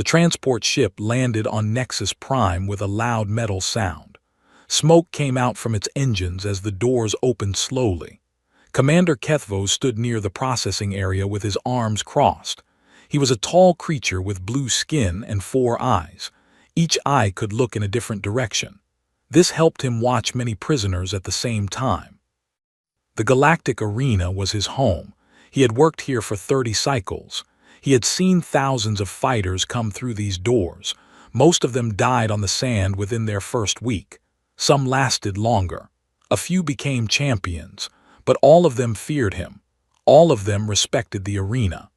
The transport ship landed on Nexus Prime with a loud metal sound. Smoke came out from its engines as the doors opened slowly. Commander Kethvos stood near the processing area with his arms crossed. He was a tall creature with blue skin and 4 eyes. Each eye could look in a different direction. This helped him watch many prisoners at the same time. The Galactic Arena was his home. He had worked here for 30 cycles. He had seen thousands of fighters come through these doors. Most of them died on the sand within their first week. Some lasted longer. A few became champions, but all of them feared him. All of them respected the arena.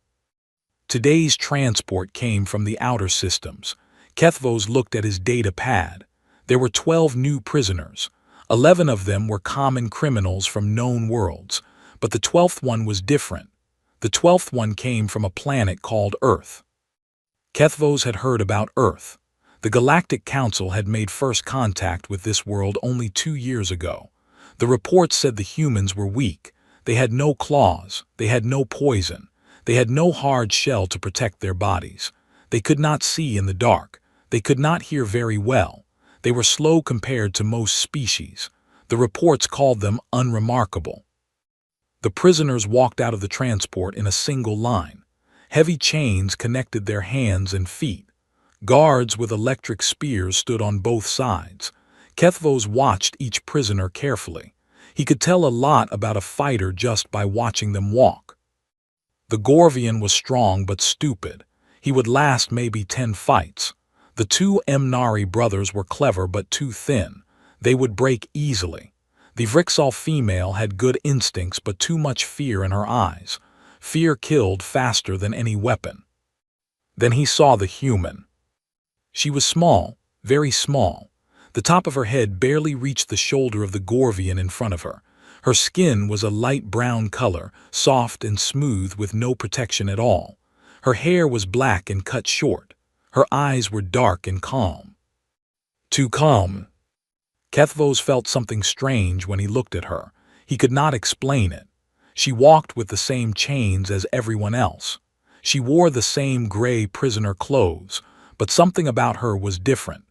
Today's transport came from the outer systems. Kethvos looked at his data pad. There were 12 new prisoners. 11 of them were common criminals from known worlds, but the 12th one was different. The 12th one came from a planet called Earth. Kethvos had heard about Earth. The Galactic Council had made first contact with this world only 2 years ago. The reports said the humans were weak. They had no claws. They had no poison. They had no hard shell to protect their bodies. They could not see in the dark. They could not hear very well. They were slow compared to most species. The reports called them unremarkable. The prisoners walked out of the transport in a single line. Heavy chains connected their hands and feet. Guards with electric spears stood on both sides. Kethvos watched each prisoner carefully. He could tell a lot about a fighter just by watching them walk. The Gorvian was strong but stupid. He would last maybe 10 fights. The 2 Emnari brothers were clever but too thin. They would break easily. The Vrixal female had good instincts but too much fear in her eyes. Fear killed faster than any weapon. Then he saw the human. She was small, very small. The top of her head barely reached the shoulder of the Gorvian in front of her. Her skin was a light brown color, soft and smooth with no protection at all. Her hair was black and cut short. Her eyes were dark and calm. Too calm. Kethvos felt something strange when he looked at her. He could not explain it. She walked with the same chains as everyone else. She wore the same gray prisoner clothes, but something about her was different.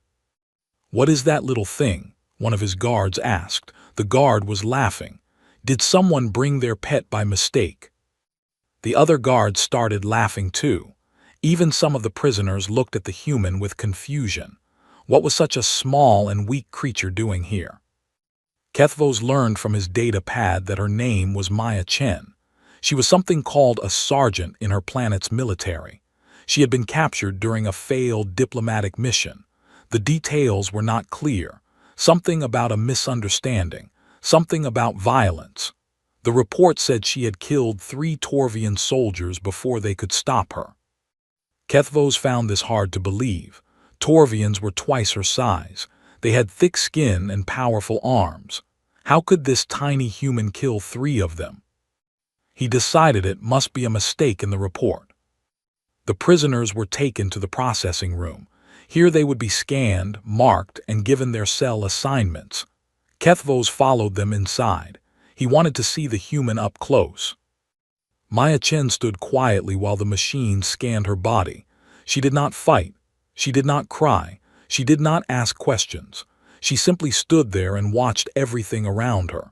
"What is that little thing?" one of his guards asked. The guard was laughing. Did someone bring their pet by mistake? The other guards started laughing too. Even some of the prisoners looked at the human with confusion. What was such a small and weak creature doing here? Kethvos learned from his data pad that her name was Maya Chen. She was something called a sergeant in her planet's military. She had been captured during a failed diplomatic mission. The details were not clear. Something about a misunderstanding. Something about violence. The report said she had killed 3 Torvian soldiers before they could stop her. Kethvos found this hard to believe. Torvians were twice her size. They had thick skin and powerful arms. How could this tiny human kill 3 of them? He decided it must be a mistake in the report. The prisoners were taken to the processing room. Here they would be scanned, marked, and given their cell assignments. Kethvos followed them inside. He wanted to see the human up close. Maya Chen stood quietly while the machine scanned her body. She did not fight. She did not cry. She did not ask questions. She simply stood there and watched everything around her.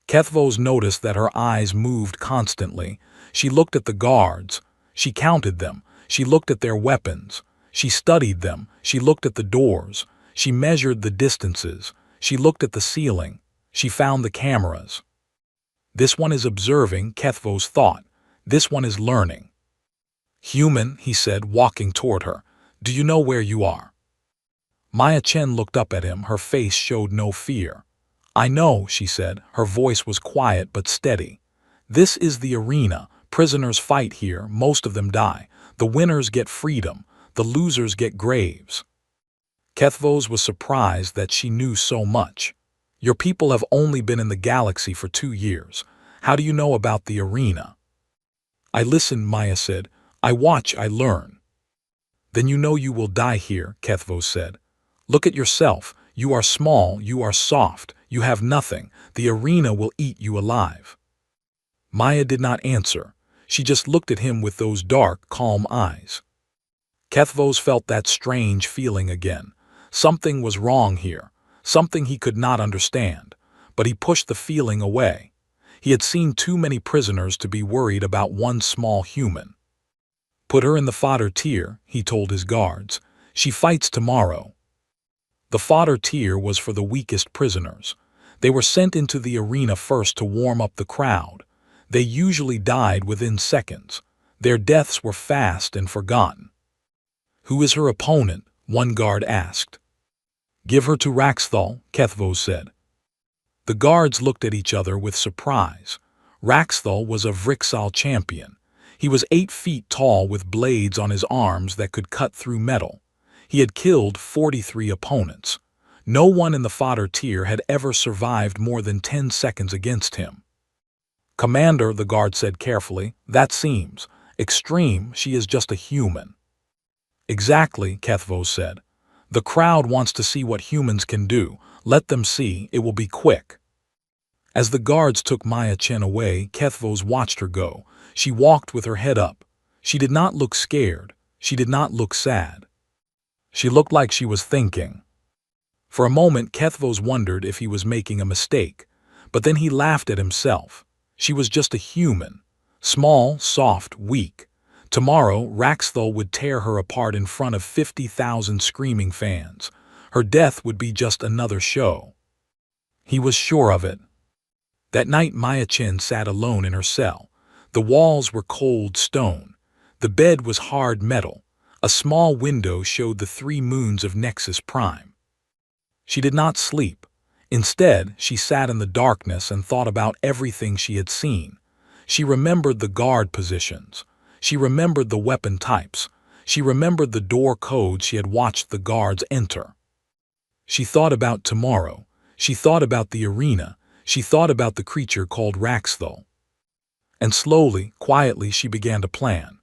Kethvos noticed that her eyes moved constantly. She looked at the guards. She counted them. She looked at their weapons. She studied them. She looked at the doors. She measured the distances. She looked at the ceiling. She found the cameras. This one is observing, Kethvos thought. This one is learning. "Human," he said, walking toward her. "Do you know where you are?" Maya Chen looked up at him. Her face showed no fear. "I know," she said. Her voice was quiet but steady. "This is the arena. Prisoners fight here. Most of them die. The winners get freedom. The losers get graves." Kethvos was surprised that she knew so much. "Your people have only been in the galaxy for 2 years. How do you know about the arena?" "I listen," Maya said. "I watch, I learn." "Then you know you will die here," Kethvos said. "Look at yourself. You are small, you are soft, you have nothing. The arena will eat you alive." Maya did not answer. She just looked at him with those dark, calm eyes. Kethvos felt that strange feeling again. Something was wrong here, something he could not understand, but he pushed the feeling away. He had seen too many prisoners to be worried about one small human. "Put her in the fodder tier," he told his guards. "She fights tomorrow." The fodder tier was for the weakest prisoners. They were sent into the arena first to warm up the crowd. They usually died within seconds. Their deaths were fast and forgotten. "Who is her opponent?" one guard asked. "Give her to Raxthal," Kethvos said. The guards looked at each other with surprise. Raxthal was a Vrixal champion. He was 8 feet tall with blades on his arms that could cut through metal. He had killed 43 opponents. No one in the fodder tier had ever survived more than 10 seconds against him. "Commander," the guard said carefully, "that seems extreme. She is just a human." "Exactly," Kethvos said. "The crowd wants to see what humans can do. Let them see, it will be quick." As the guards took Maya Chen away, Kethvos watched her go. She walked with her head up. She did not look scared. She did not look sad. She looked like she was thinking. For a moment, Kethvos wondered if he was making a mistake, but then he laughed at himself. She was just a human. Small, soft, weak. Tomorrow, Raxthal would tear her apart in front of 50,000 screaming fans. Her death would be just another show. He was sure of it. That night, Maya Chen sat alone in her cell. The walls were cold stone. The bed was hard metal. A small window showed the 3 moons of Nexus Prime. She did not sleep. Instead, she sat in the darkness and thought about everything she had seen. She remembered the guard positions. She remembered the weapon types. She remembered the door codes she had watched the guards enter. She thought about tomorrow. She thought about the arena. She thought about the creature called Raxthal. And slowly, quietly, she began to plan.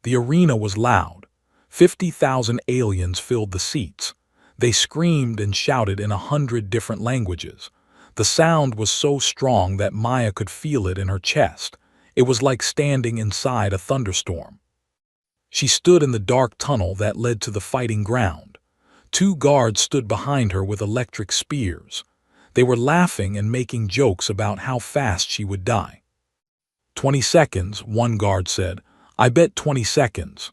The arena was loud. 50,000 aliens filled the seats. They screamed and shouted in 100 different languages. The sound was so strong that Maya could feel it in her chest. It was like standing inside a thunderstorm. She stood in the dark tunnel that led to the fighting ground. 2 guards stood behind her with electric spears. They were laughing and making jokes about how fast she would die. 20 seconds, one guard said. "I bet 20 seconds.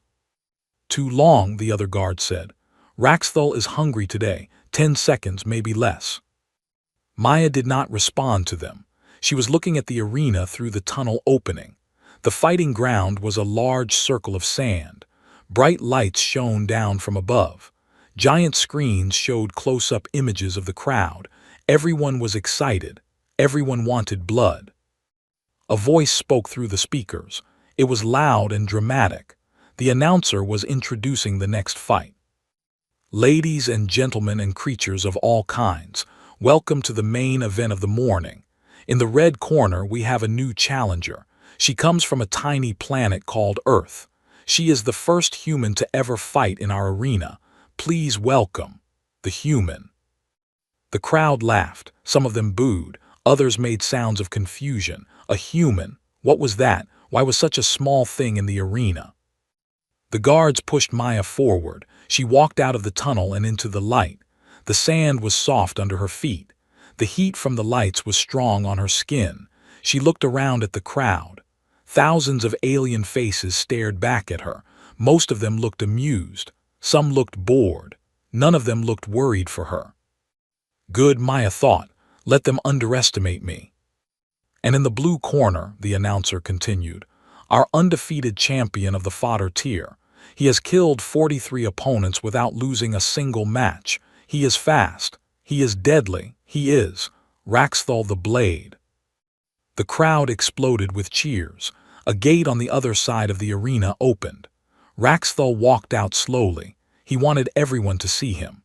"Too long," the other guard said. "Raxthal is hungry today. 10 seconds, maybe less." Maya did not respond to them. She was looking at the arena through the tunnel opening. The fighting ground was a large circle of sand. Bright lights shone down from above. Giant screens showed close-up images of the crowd. Everyone was excited. Everyone wanted blood. A voice spoke through the speakers. It was loud and dramatic. The announcer was introducing the next fight. "Ladies and gentlemen and creatures of all kinds, welcome to the main event of the morning. In the red corner, we have a new challenger. She comes from a tiny planet called Earth. She is the first human to ever fight in our arena. Please welcome the human." The crowd laughed. Some of them booed. Others made sounds of confusion. A human? What was that? Why was such a small thing in the arena? The guards pushed Maya forward. She walked out of the tunnel and into the light. The sand was soft under her feet. The heat from the lights was strong on her skin. She looked around at the crowd. Thousands of alien faces stared back at her. Most of them looked amused. Some looked bored. None of them looked worried for her. "Good," Maya thought. "Let them underestimate me." And in the blue corner, the announcer continued, "Our undefeated champion of the fodder tier. He has killed 43 opponents without losing a single match. He is fast. He is deadly. He is Raxthal the Blade." The crowd exploded with cheers. A gate on the other side of the arena opened. Raxthal walked out slowly. He wanted everyone to see him.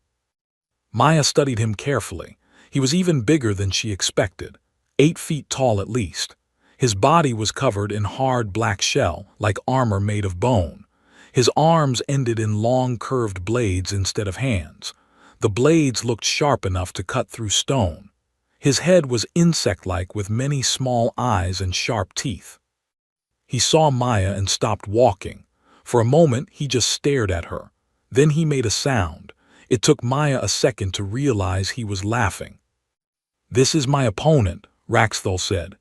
Maya studied him carefully. He was even bigger than she expected, 8 feet tall at least. His body was covered in hard black shell, like armor made of bone. His arms ended in long curved blades instead of hands. The blades looked sharp enough to cut through stone. His head was insect-like with many small eyes and sharp teeth. He saw Maya and stopped walking. For a moment, he just stared at her. Then he made a sound. It took Maya a second to realize he was laughing. "This is my opponent," Raxthal said.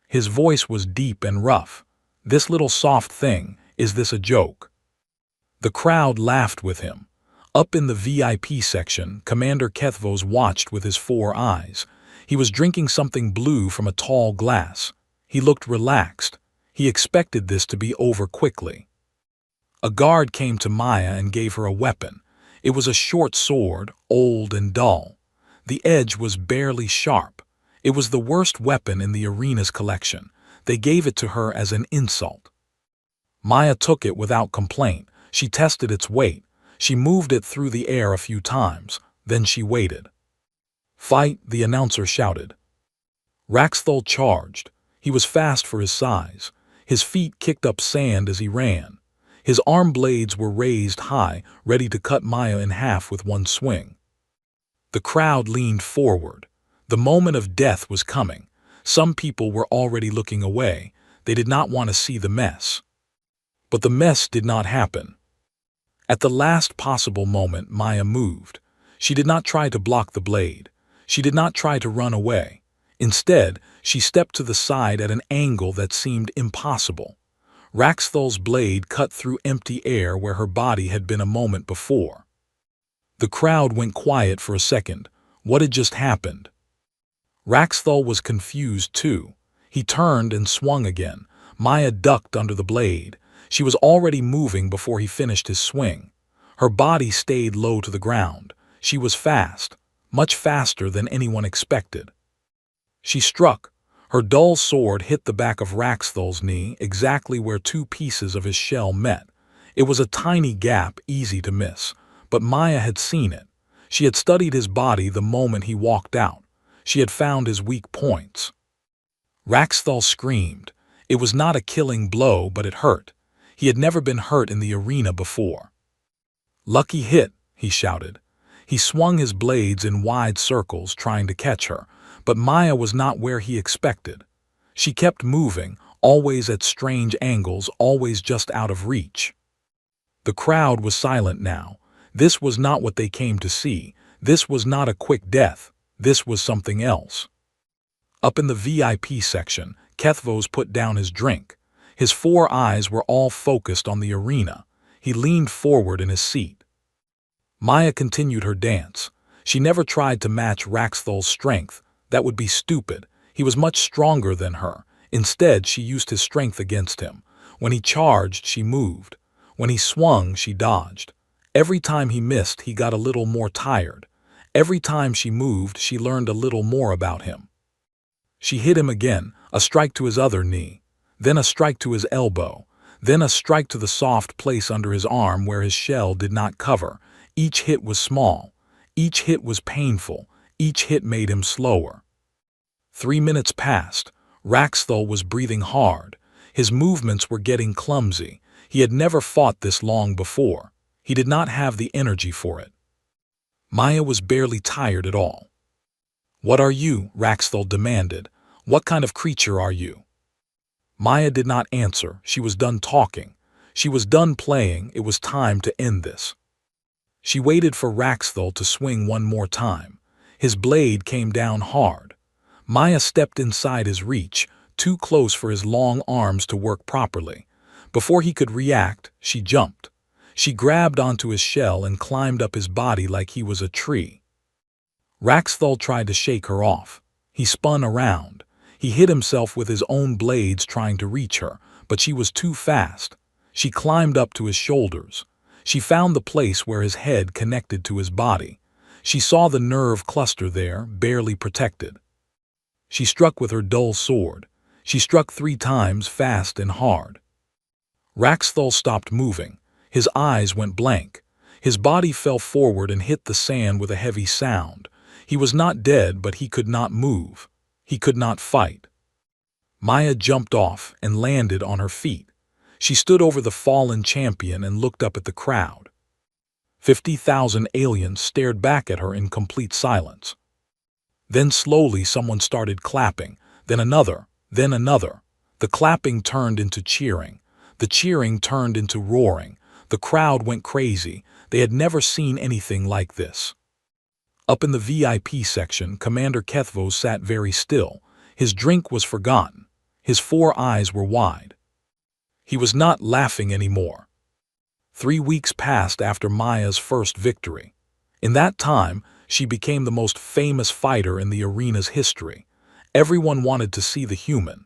His voice was deep and rough. "This little soft thing, is this a joke?" The crowd laughed with him. Up in the VIP section, Commander Kethvos watched with his 4 eyes. He was drinking something blue from a tall glass. He looked relaxed. He expected this to be over quickly. A guard came to Maya and gave her a weapon. It was a short sword, old and dull. The edge was barely sharp. It was the worst weapon in the arena's collection. They gave it to her as an insult. Maya took it without complaint. She tested its weight. She moved it through the air a few times. Then she waited. "Fight," the announcer shouted. Raxthal charged. He was fast for his size. His feet kicked up sand as he ran. His arm blades were raised high, ready to cut Maya in half with one swing. The crowd leaned forward. The moment of death was coming. Some people were already looking away. They did not want to see the mess. But the mess did not happen. At the last possible moment, Maya moved. She did not try to block the blade. She did not try to run away. Instead, she stepped to the side at an angle that seemed impossible. Raxthal's blade cut through empty air where her body had been a moment before. The crowd went quiet for a second. What had just happened? Raxthal was confused too. He turned and swung again. Maya ducked under the blade. She was already moving before he finished his swing. Her body stayed low to the ground. She was fast, much faster than anyone expected. She struck. Her dull sword hit the back of Raxthal's knee, exactly where 2 pieces of his shell met. It was a tiny gap, easy to miss, but Maya had seen it. She had studied his body the moment he walked out. She had found his weak points. Raxthal screamed. It was not a killing blow, but it hurt. He had never been hurt in the arena before. "Lucky hit," he shouted. He swung his blades in wide circles, trying to catch her, but Maya was not where he expected. She kept moving, always at strange angles, always just out of reach. The crowd was silent now. This was not what they came to see. This was not a quick death. This was something else. Up in the VIP section, Kethvos put down his drink. His 4 eyes were all focused on the arena. He leaned forward in his seat. Maya continued her dance. She never tried to match Raxthal's strength. That would be stupid. He was much stronger than her. Instead, she used his strength against him. When he charged, she moved. When he swung, she dodged. Every time he missed, he got a little more tired. Every time she moved, she learned a little more about him. She hit him again, a strike to his other knee, then a strike to his elbow, then a strike to the soft place under his arm where his shell did not cover. Each hit was small. Each hit was painful. Each hit made him slower. 3 minutes passed. Raxthal was breathing hard. His movements were getting clumsy. He had never fought this long before. He did not have the energy for it. Maya was barely tired at all. "What are you?" Raxthal demanded. "What kind of creature are you?" Maya did not answer. She was done talking. She was done playing. It was time to end this. She waited for Raxthal to swing one more time. His blade came down hard. Maya stepped inside his reach, too close for his long arms to work properly. Before he could react, she jumped. She grabbed onto his shell and climbed up his body like he was a tree. Raxthal tried to shake her off. He spun around. He hit himself with his own blades trying to reach her, but she was too fast. She climbed up to his shoulders. She found the place where his head connected to his body. She saw the nerve cluster there, barely protected. She struck with her dull sword. She struck 3 times, fast and hard. Raxthal stopped moving. His eyes went blank. His body fell forward and hit the sand with a heavy sound. He was not dead, but he could not move. He could not fight. Maya jumped off and landed on her feet. She stood over the fallen champion and looked up at the crowd. 50,000 aliens stared back at her in complete silence. Then slowly someone started clapping, then another, then another. The clapping turned into cheering. The cheering turned into roaring. The crowd went crazy. They had never seen anything like this. Up in the VIP section, Commander Kethvos sat very still. His drink was forgotten. His 4 eyes were wide. He was not laughing anymore. 3 weeks passed after Maya's first victory. In that time, she became the most famous fighter in the arena's history. Everyone wanted to see the human.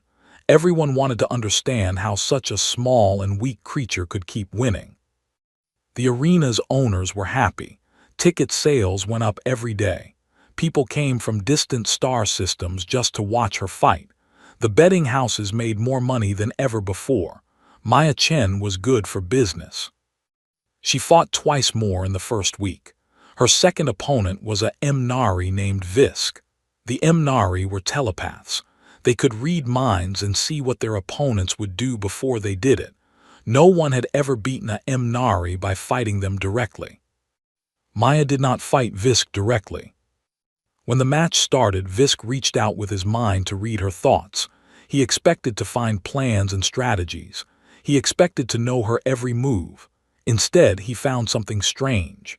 Everyone wanted to understand how such a small and weak creature could keep winning. The arena's owners were happy. Ticket sales went up every day. People came from distant star systems just to watch her fight. The betting houses made more money than ever before. Maya Chen was good for business. She fought twice more in the first week. Her second opponent was a Mnari named Visk. The Mnari were telepaths. They could read minds and see what their opponents would do before they did it. No one had ever beaten a Mnari by fighting them directly. Maya did not fight Visk directly. When the match started, Visk reached out with his mind to read her thoughts. He expected to find plans and strategies. He expected to know her every move. Instead, he found something strange.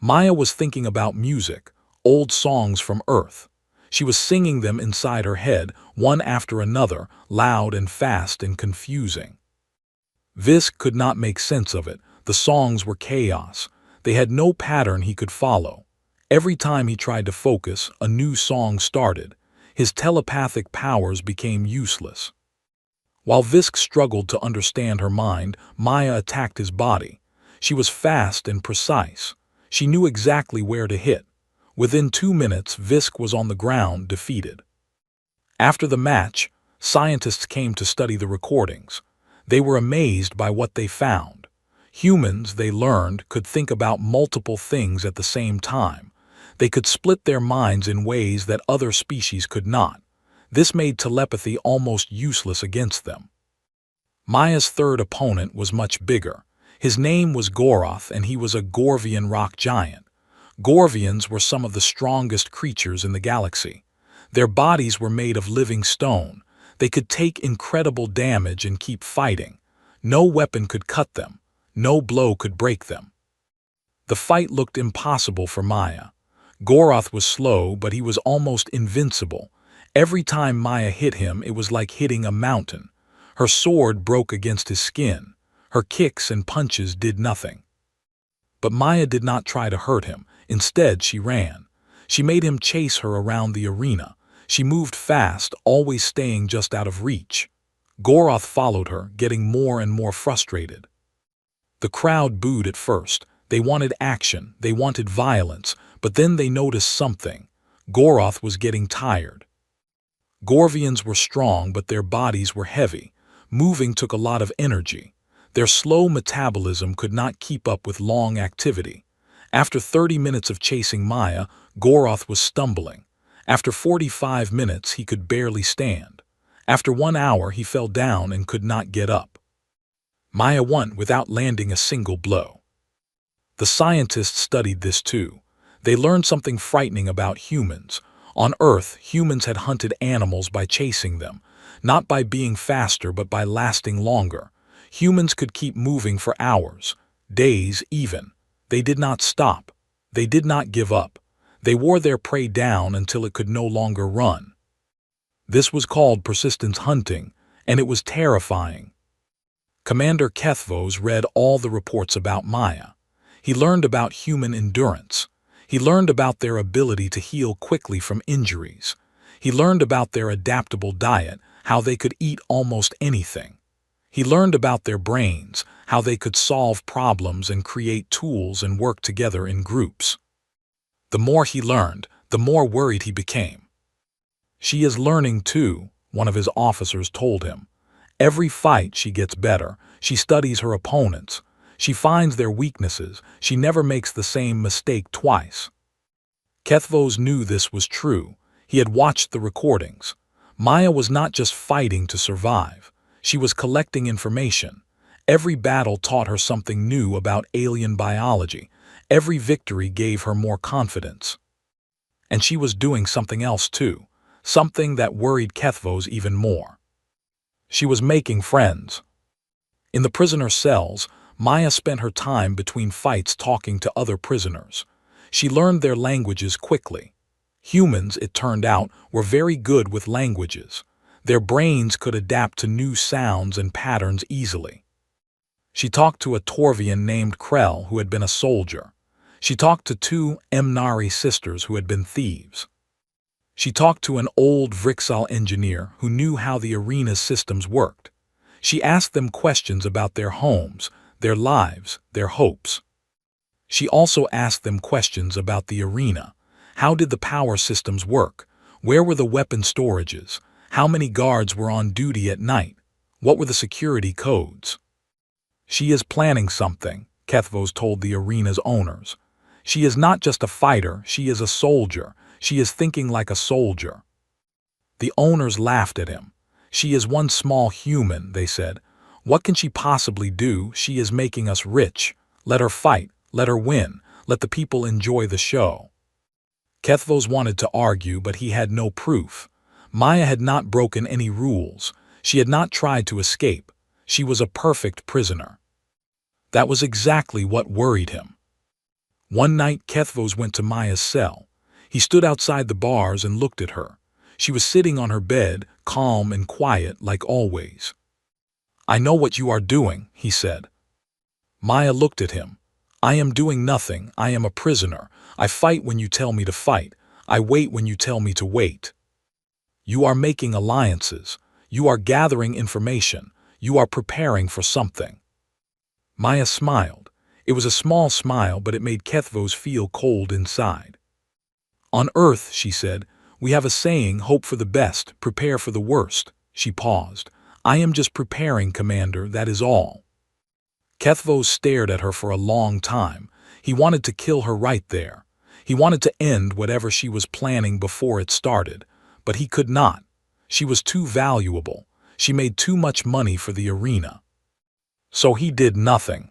Maya was thinking about music, old songs from Earth. She was singing them inside her head, one after another, loud and fast and confusing. Visk could not make sense of it. The songs were chaos. They had no pattern he could follow. Every time he tried to focus, a new song started. His telepathic powers became useless. While Visk struggled to understand her mind, Maya attacked his body. She was fast and precise. She knew exactly where to hit. Within 2 minutes, Visk was on the ground, defeated. After the match, scientists came to study the recordings. They were amazed by what they found. Humans, they learned, could think about multiple things at the same time. They could split their minds in ways that other species could not. This made telepathy almost useless against them. Maya's third opponent was much bigger. His name was Goroth, and he was a Gorvian rock giant. Gorvians were some of the strongest creatures in the galaxy. Their bodies were made of living stone. They could take incredible damage and keep fighting. No weapon could cut them. No blow could break them. The fight looked impossible for Maya. Goroth was slow, but he was almost invincible. Every time Maya hit him, it was like hitting a mountain. Her sword broke against his skin. Her kicks and punches did nothing. But Maya did not try to hurt him. Instead, she ran. She made him chase her around the arena. She moved fast, always staying just out of reach. Goroth followed her, getting more and more frustrated. The crowd booed at first. They wanted action, they wanted violence, but then they noticed something. Goroth was getting tired. Gorvians were strong, but their bodies were heavy. Moving took a lot of energy. Their slow metabolism could not keep up with long activity. After 30 minutes of chasing Maya, Goroth was stumbling. After 45 minutes, he could barely stand. After 1 hour, he fell down and could not get up. Maya won without landing a single blow. The scientists studied this too. They learned something frightening about humans. On Earth, humans had hunted animals by chasing them, not by being faster but by lasting longer. Humans could keep moving for hours, days even. They did not stop. They did not give up. They wore their prey down until it could no longer run. This was called persistence hunting, and it was terrifying. Commander Kethvos read all the reports about Maya. He learned about human endurance. He learned about their ability to heal quickly from injuries. He learned about their adaptable diet, how they could eat almost anything. He learned about their brains, how they could solve problems and create tools and work together in groups. The more he learned, the more worried he became. "She is learning too," one of his officers told him. "Every fight she gets better. She studies her opponents. She finds their weaknesses. She never makes the same mistake twice." Kethvos knew this was true. He had watched the recordings. Maya was not just fighting to survive. She was collecting information. Every battle taught her something new about alien biology. Every victory gave her more confidence. And she was doing something else too, something that worried Kethvos even more. She was making friends. In the prisoner cells, Maya spent her time between fights talking to other prisoners. She learned their languages quickly. Humans, it turned out, were very good with languages. Their brains could adapt to new sounds and patterns easily. She talked to a Torvian named Krell who had been a soldier. She talked to two Emnari sisters who had been thieves. She talked to an old Vrixal engineer who knew how the arena's systems worked. She asked them questions about their homes, their lives, their hopes. She also asked them questions about the arena. How did the power systems work? Where were the weapon storages? How many guards were on duty at night? What were the security codes? She is planning something, Kethvos told the arena's owners. She is not just a fighter, she is a soldier. She is thinking like a soldier. The owners laughed at him. She is one small human, they said. What can she possibly do? She is making us rich. Let her fight. Let her win. Let the people enjoy the show. Kethvos wanted to argue, but he had no proof. Maya had not broken any rules. She had not tried to escape. She was a perfect prisoner. That was exactly what worried him. One night, Kethvos went to Maya's cell. He stood outside the bars and looked at her. She was sitting on her bed, calm and quiet like always. "I know what you are doing," he said. Maya looked at him. "I am doing nothing. I am a prisoner. I fight when you tell me to fight. I wait when you tell me to wait. You are making alliances. You are gathering information. You are preparing for something." Maya smiled. It was a small smile, but it made Kethvos feel cold inside. "On Earth," she said, "we have a saying, hope for the best, prepare for the worst." She paused. "I am just preparing, Commander, that is all." Kethvos stared at her for a long time. He wanted to kill her right there. He wanted to end whatever she was planning before it started, but he could not. She was too valuable. She made too much money for the arena. So he did nothing.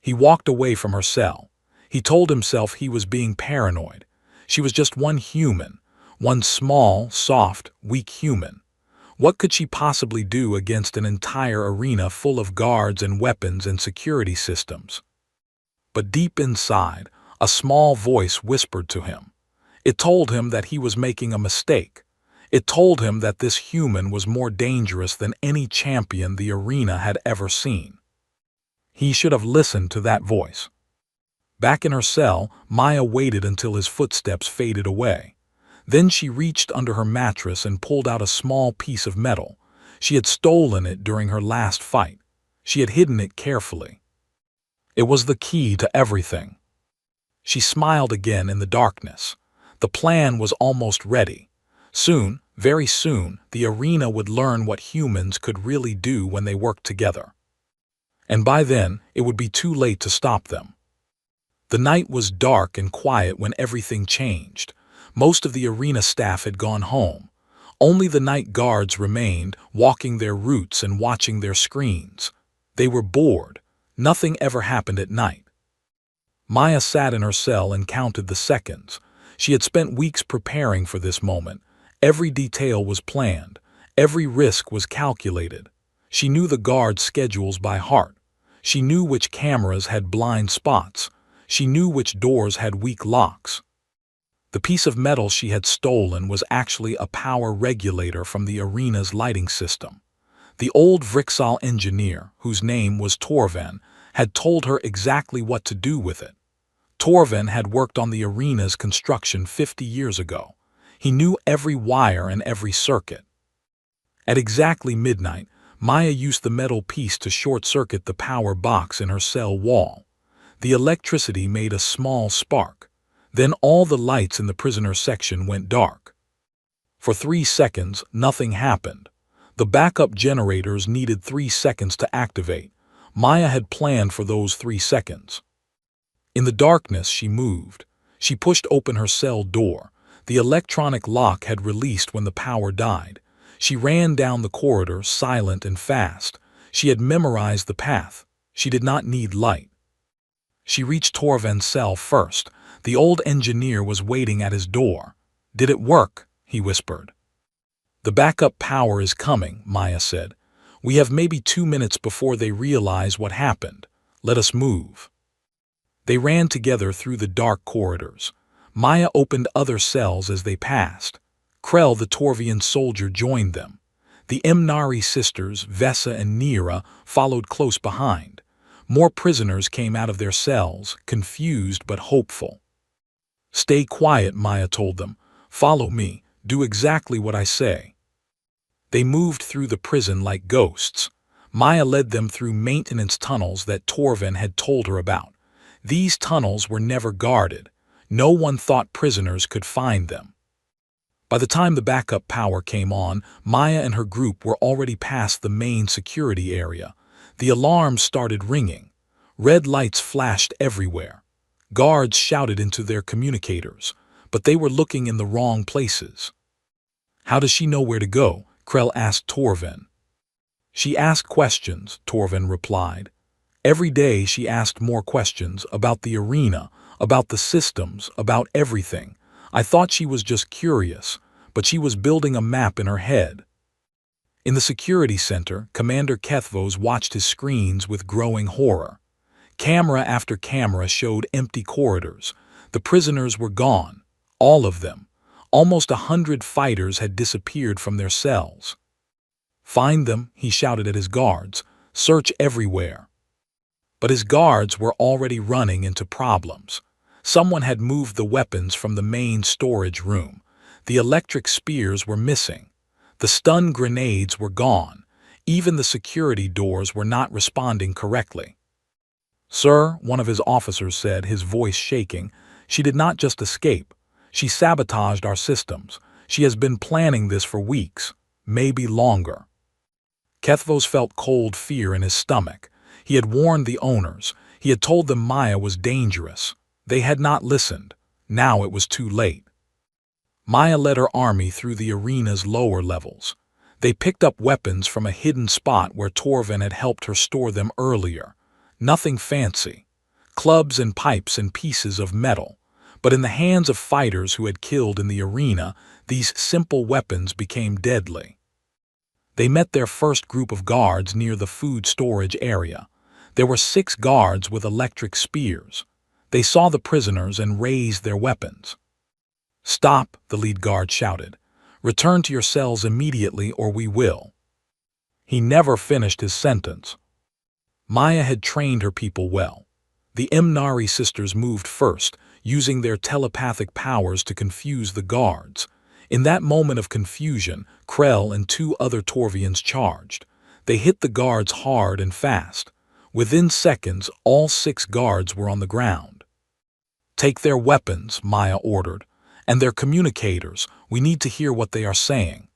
He walked away from her cell. He told himself he was being paranoid. She was just one human, one small, soft, weak human. What could she possibly do against an entire arena full of guards and weapons and security systems? But deep inside, a small voice whispered to him. It told him that he was making a mistake. It told him that this human was more dangerous than any champion the arena had ever seen. He should have listened to that voice. Back in her cell, Maya waited until his footsteps faded away. Then she reached under her mattress and pulled out a small piece of metal. She had stolen it during her last fight. She had hidden it carefully. It was the key to everything. She smiled again in the darkness. The plan was almost ready. Soon, very soon, the arena would learn what humans could really do when they worked together. And by then, it would be too late to stop them. The night was dark and quiet when everything changed. Most of the arena staff had gone home. Only the night guards remained, walking their routes and watching their screens. They were bored. Nothing ever happened at night. Maya sat in her cell and counted the seconds. She had spent weeks preparing for this moment. Every detail was planned. Every risk was calculated. She knew the guards' schedules by heart. She knew which cameras had blind spots. She knew which doors had weak locks. The piece of metal she had stolen was actually a power regulator from the arena's lighting system. The old Vrixal engineer, whose name was Torven, had told her exactly what to do with it. Torven had worked on the arena's construction 50 years ago. He knew every wire and every circuit. At exactly midnight, Maya used the metal piece to short-circuit the power box in her cell wall. The electricity made a small spark. Then all the lights in the prisoner section went dark. For 3 seconds, nothing happened. The backup generators needed 3 seconds to activate. Maya had planned for those 3 seconds. In the darkness, she moved. She pushed open her cell door. The electronic lock had released when the power died. She ran down the corridor, silent and fast. She had memorized the path. She did not need light. She reached Torven's cell first. The old engineer was waiting at his door. "Did it work?" he whispered. "The backup power is coming," Maya said. We have maybe 2 minutes before they realize what happened. Let us move." They ran together through the dark corridors. Maya opened other cells as they passed. Krell, the Torvian soldier, joined them. The Imnari sisters, Vesa and Nira, followed close behind. More prisoners came out of their cells, confused but hopeful. "Stay quiet," Maya told them. "Follow me. Do exactly what I say." They moved through the prison like ghosts. Maya led them through maintenance tunnels that Torvin had told her about. These tunnels were never guarded. No one thought prisoners could find them. By the time the backup power came on, Maya and her group were already past the main security area. The alarms started ringing. Red lights flashed everywhere. Guards shouted into their communicators, but they were looking in the wrong places. "How does she know where to go?" Krell asked Torvin. "She asked questions," Torvin replied. Every day she asked more questions about the arena, about the systems, about everything. I thought she was just curious, but she was building a map in her head. In the security center, Commander Kethvos watched his screens with growing horror. Camera after camera showed empty corridors. The prisoners were gone, all of them. Almost 100 fighters had disappeared from their cells. "Find them," he shouted at his guards. "Search everywhere." But his guards were already running into problems. Someone had moved the weapons from the main storage room. The electric spears were missing. The stun grenades were gone. Even the security doors were not responding correctly. "Sir," one of his officers said, his voice shaking, "she did not just escape. She sabotaged our systems. She has been planning this for weeks, maybe longer." Kethvos felt cold fear in his stomach. He had warned the owners. He had told them Maya was dangerous. They had not listened. Now it was too late. Maya led her army through the arena's lower levels. They picked up weapons from a hidden spot where Torvin had helped her store them earlier. Nothing fancy. Clubs and pipes and pieces of metal. But in the hands of fighters who had killed in the arena, these simple weapons became deadly. They met their first group of guards near the food storage area. There were 6 guards with electric spears. They saw the prisoners and raised their weapons. "Stop," the lead guard shouted. "Return to your cells immediately or we will." He never finished his sentence. Maya had trained her people well. The Imnari sisters moved first, using their telepathic powers to confuse the guards. In that moment of confusion, Krell and 2 other Torvians charged. They hit the guards hard and fast. Within seconds, all 6 guards were on the ground. "Take their weapons," Maya ordered, "and their communicators. We need to hear what they are saying."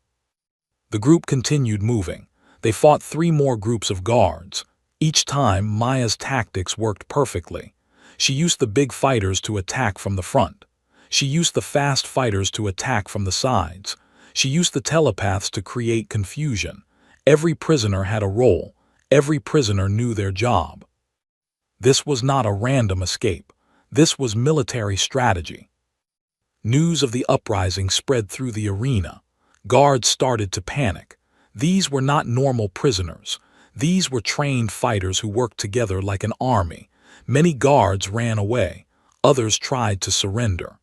The group continued moving. They fought 3 more groups of guards. Each time, Maya's tactics worked perfectly. She used the big fighters to attack from the front. She used the fast fighters to attack from the sides. She used the telepaths to create confusion. Every prisoner had a role. Every prisoner knew their job. This was not a random escape. This was military strategy. News of the uprising spread through the arena. Guards started to panic. These were not normal prisoners. These were trained fighters who worked together like an army. Many guards ran away. Others tried to surrender.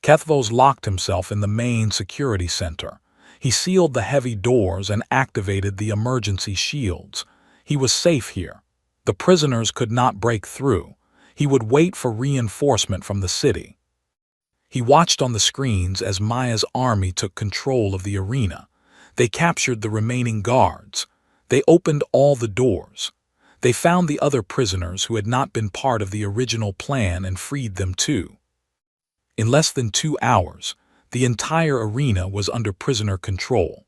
Kethvos locked himself in the main security center. He sealed the heavy doors and activated the emergency shields. He was safe here. The prisoners could not break through. He would wait for reinforcement from the city. He watched on the screens as Maya's army took control of the arena. They captured the remaining guards. They opened all the doors. They found the other prisoners who had not been part of the original plan and freed them too. In less than 2 hours, the entire arena was under prisoner control.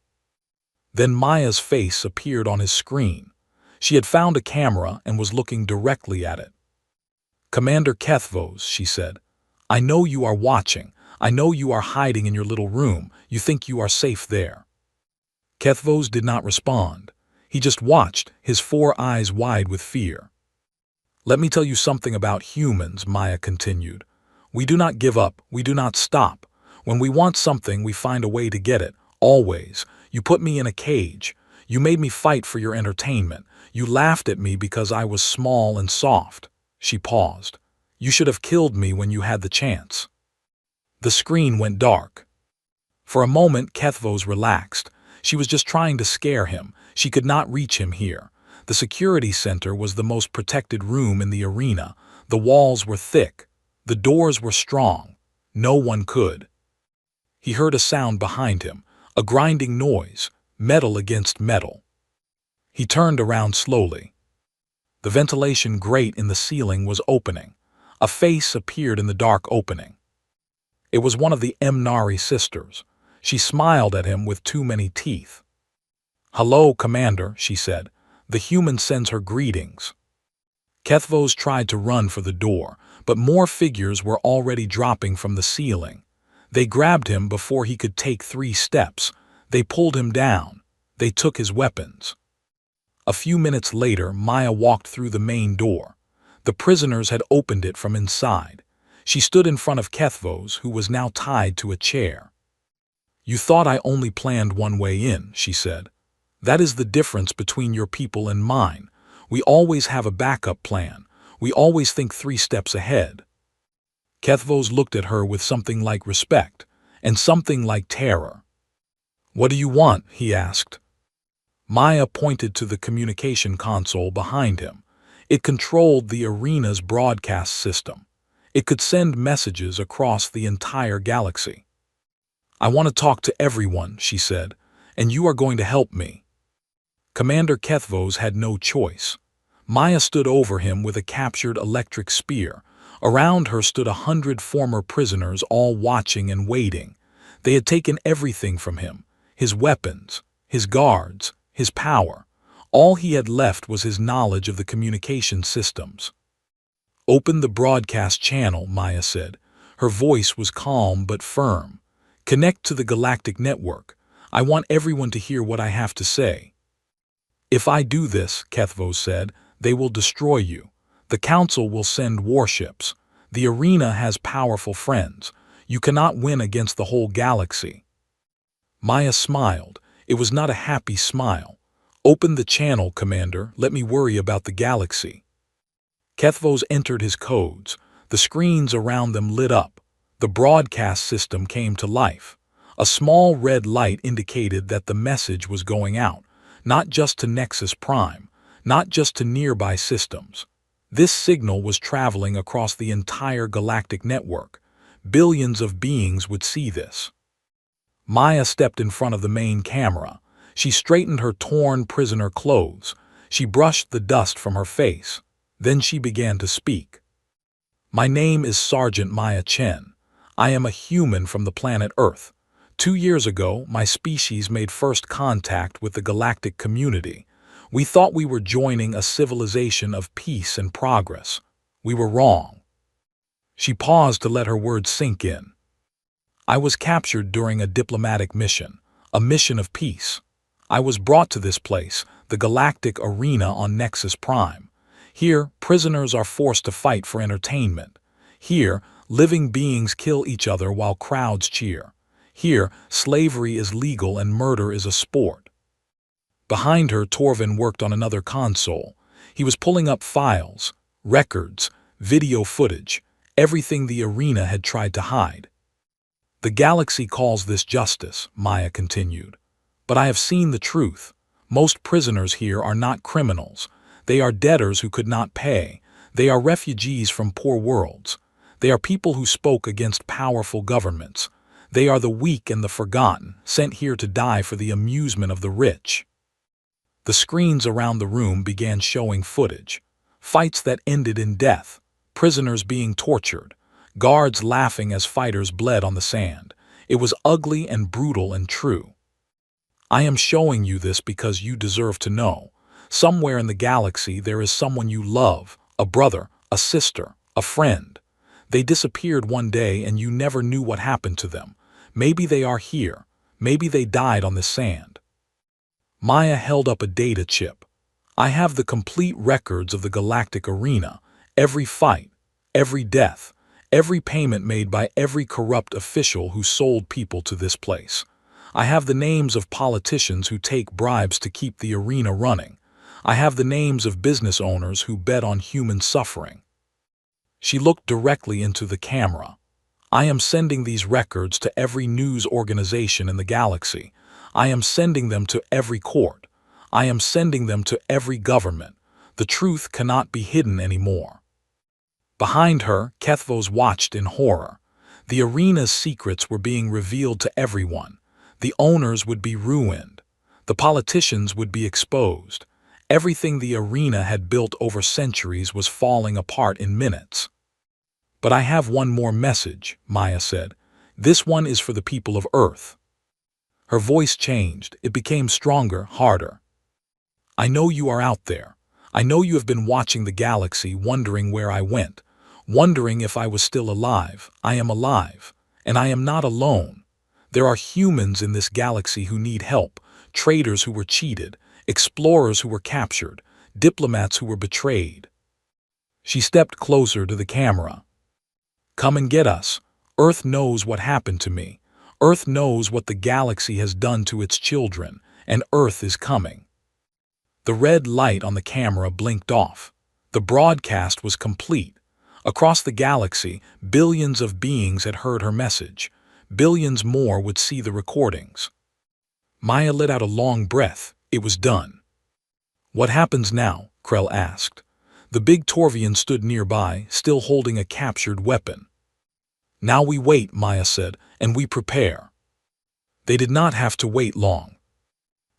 Then Maya's face appeared on his screen. She had found a camera and was looking directly at it. "Commander Kethvos," she said, "I know you are watching. I know you are hiding in your little room. You think you are safe there." Kethvos did not respond. He just watched, his 4 eyes wide with fear. "Let me tell you something about humans," Maya continued. "We do not give up. We do not stop. When we want something, we find a way to get it. Always. You put me in a cage. You made me fight for your entertainment. You laughed at me because I was small and soft." She paused. "You should have killed me when you had the chance." The screen went dark. For a moment, Kethvos relaxed. She was just trying to scare him. She could not reach him here. The security center was the most protected room in the arena. The walls were thick. The doors were strong. No one could. He heard a sound behind him, a grinding noise, metal against metal. He turned around slowly. The ventilation grate in the ceiling was opening. A face appeared in the dark opening. It was one of the Mnari sisters. She smiled at him with too many teeth. "Hello, Commander," she said. "The human sends her greetings." Kethvos tried to run for the door, but more figures were already dropping from the ceiling. They grabbed him before he could take 3 steps. They pulled him down. They took his weapons. A few minutes later, Maya walked through the main door. The prisoners had opened it from inside. She stood in front of Kethvos, who was now tied to a chair. "You thought I only planned one way in," she said. "That is the difference between your people and mine. We always have a backup plan. We always think 3 steps ahead." Kethvos looked at her with something like respect and something like terror. "What do you want?" he asked. Maya pointed to the communication console behind him. It controlled the arena's broadcast system. It could send messages across the entire galaxy. "I want to talk to everyone," she said, "and you are going to help me." Commander Kethvos had no choice. Maya stood over him with a captured electric spear. Around her stood 100 former prisoners, all watching and waiting. They had taken everything from him: his weapons, his guards, his power. All he had left was his knowledge of the communication systems. "Open the broadcast channel," Maya said. Her voice was calm but firm. "Connect to the Galactic network. I want everyone to hear what I have to say." "If I do this," Kethvos said, "they will destroy you. The Council will send warships. The arena has powerful friends. You cannot win against the whole galaxy." Maya smiled. It was not a happy smile. "Open the channel, Commander. Let me worry about the galaxy." Kethvos entered his codes. The screens around them lit up. The broadcast system came to life. A small red light indicated that the message was going out, not just to Nexus Prime, not just to nearby systems. This signal was traveling across the entire galactic network. Billions of beings would see this. Maya stepped in front of the main camera. She straightened her torn prisoner clothes. She brushed the dust from her face. Then she began to speak. "My name is Sergeant Maya Chen. I am a human from the planet Earth. 2 years ago, my species made first contact with the galactic community. We thought we were joining a civilization of peace and progress. We were wrong." She paused to let her words sink in. "I was captured during a diplomatic mission, a mission of peace. I was brought to this place, the galactic arena on Nexus Prime. Here, prisoners are forced to fight for entertainment. Here, living beings kill each other while crowds cheer. Here, slavery is legal and murder is a sport." Behind her, Torvin worked on another console. He was pulling up files, records, video footage, everything the arena had tried to hide. "The galaxy calls this justice," Maya continued. "But I have seen the truth. Most prisoners here are not criminals. They are debtors who could not pay. They are refugees from poor worlds. They are people who spoke against powerful governments. They are the weak and the forgotten, sent here to die for the amusement of the rich." The screens around the room began showing footage. Fights that ended in death, prisoners being tortured, guards laughing as fighters bled on the sand. It was ugly and brutal and true. "I am showing you this because you deserve to know. Somewhere in the galaxy there is someone you love, a brother, a sister, a friend. They disappeared one day and you never knew what happened to them. Maybe they are here. Maybe they died on the sand." Maya held up a data chip. "I have the complete records of the galactic arena, every fight, every death, every payment made by every corrupt official who sold people to this place. I have the names of politicians who take bribes to keep the arena running. I have the names of business owners who bet on human suffering. She looked directly into the camera. I am sending these records to every news organization in the galaxy. I am sending them to every court. I am sending them to every government. The truth cannot be hidden anymore. Behind her, Kethvos watched in horror. The arena's secrets were being revealed to everyone. The owners would be ruined. The politicians would be exposed. Everything the arena had built over centuries was falling apart in minutes. But I have one more message, Maya said. This one is for the people of Earth. Her voice changed. It became stronger, harder. I know you are out there. I know you have been watching the galaxy, wondering where I went, wondering if I was still alive. I am alive, and I am not alone. There are humans in this galaxy who need help, traders who were cheated, explorers who were captured, diplomats who were betrayed. She stepped closer to the camera. Come and get us. Earth knows what happened to me. Earth knows what the galaxy has done to its children, and Earth is coming. The red light on the camera blinked off. The broadcast was complete. Across the galaxy, billions of beings had heard her message. Billions more would see the recordings. Maya let out a long breath. It was done. What happens now? Krell asked. The big Torvian stood nearby, still holding a captured weapon. Now we wait, Maya said, and we prepare. They did not have to wait long.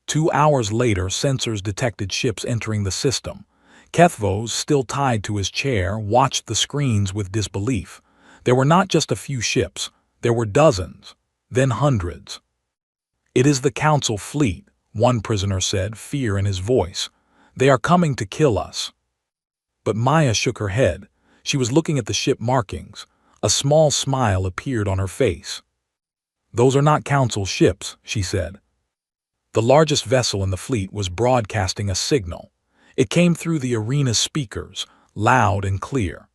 2 hours later, sensors detected ships entering the system. Kethvos, still tied to his chair, watched the screens with disbelief. There were not just a few ships. There were dozens, then hundreds. It is the Council fleet, one prisoner said, fear in his voice. They are coming to kill us. But Maya shook her head. She was looking at the ship markings. A small smile appeared on her face. Those are not Council ships, she said. The largest vessel in the fleet was broadcasting a signal. It came through the arena's speakers, loud and clear.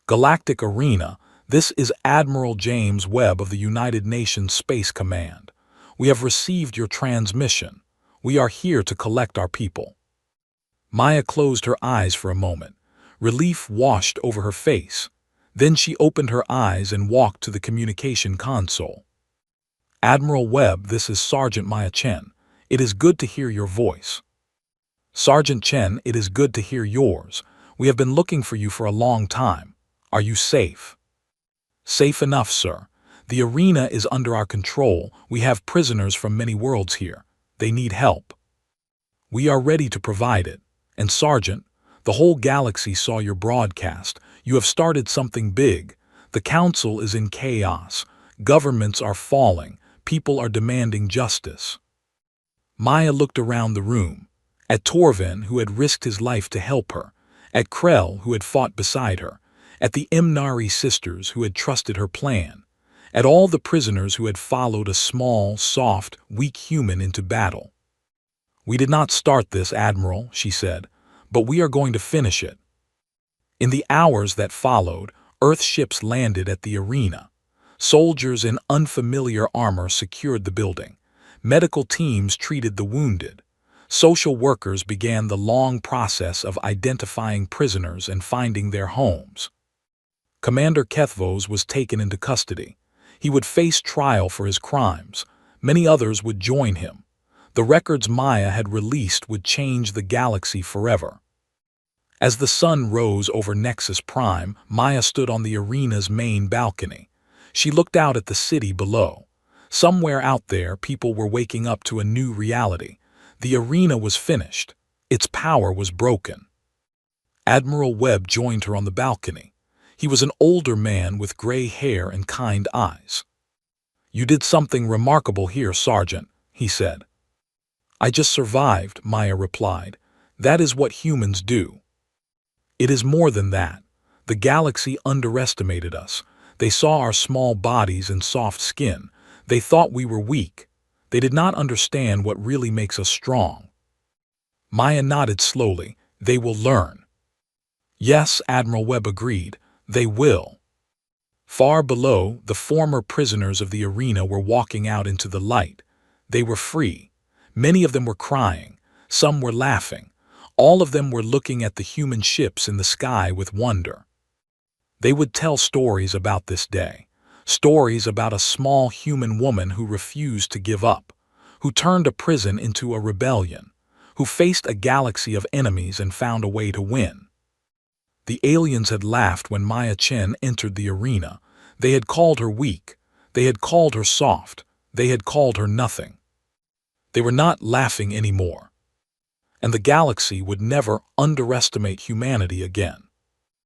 Galactic Arena, this is Admiral James Webb of the United Nations Space Command. We have received your transmission. We are here to collect our people. Maya closed her eyes for a moment. Relief washed over her face. Then she opened her eyes and walked to the communication console. Admiral Webb, this is Sergeant Maya Chen. It is good to hear your voice. Sergeant Chen, it is good to hear yours. We have been looking for you for a long time. Are you safe? Safe enough, sir. The arena is under our control. We have prisoners from many worlds here. They need help. We are ready to provide it. And Sergeant, the whole galaxy saw your broadcast. You have started something big. The Council is in chaos. Governments are falling. People are demanding justice. Maya looked around the room. At Torvin, who had risked his life to help her. At Krell, who had fought beside her. At the Imnari sisters, who had trusted her plan. At all the prisoners who had followed a small, soft, weak human into battle. We did not start this, Admiral, she said, but we are going to finish it. In the hours that followed, Earth ships landed at the arena. Soldiers in unfamiliar armor secured the building. Medical teams treated the wounded. Social workers began the long process of identifying prisoners and finding their homes. Commander Kethvos was taken into custody. He would face trial for his crimes. Many others would join him. The records Maya had released would change the galaxy forever. As the sun rose over Nexus Prime, Maya stood on the arena's main balcony. She looked out at the city below. Somewhere out there, people were waking up to a new reality. The arena was finished. Its power was broken. Admiral Webb joined her on the balcony. He was an older man with gray hair and kind eyes. You did something remarkable here, Sergeant, he said. I just survived, Maya replied. That is what humans do. It is more than that. The galaxy underestimated us. They saw our small bodies and soft skin. They thought we were weak. They did not understand what really makes us strong. Maya nodded slowly. They will learn. Yes, Admiral Webb agreed. They will. Far below, the former prisoners of the arena were walking out into the light. They were free. Many of them were crying. Some were laughing. All of them were looking at the human ships in the sky with wonder. They would tell stories about this day. Stories about a small human woman who refused to give up, who turned a prison into a rebellion, who faced a galaxy of enemies and found a way to win. The aliens had laughed when Maya Chen entered the arena. They had called her weak. They had called her soft. They had called her nothing. They were not laughing anymore. And the galaxy would never underestimate humanity again.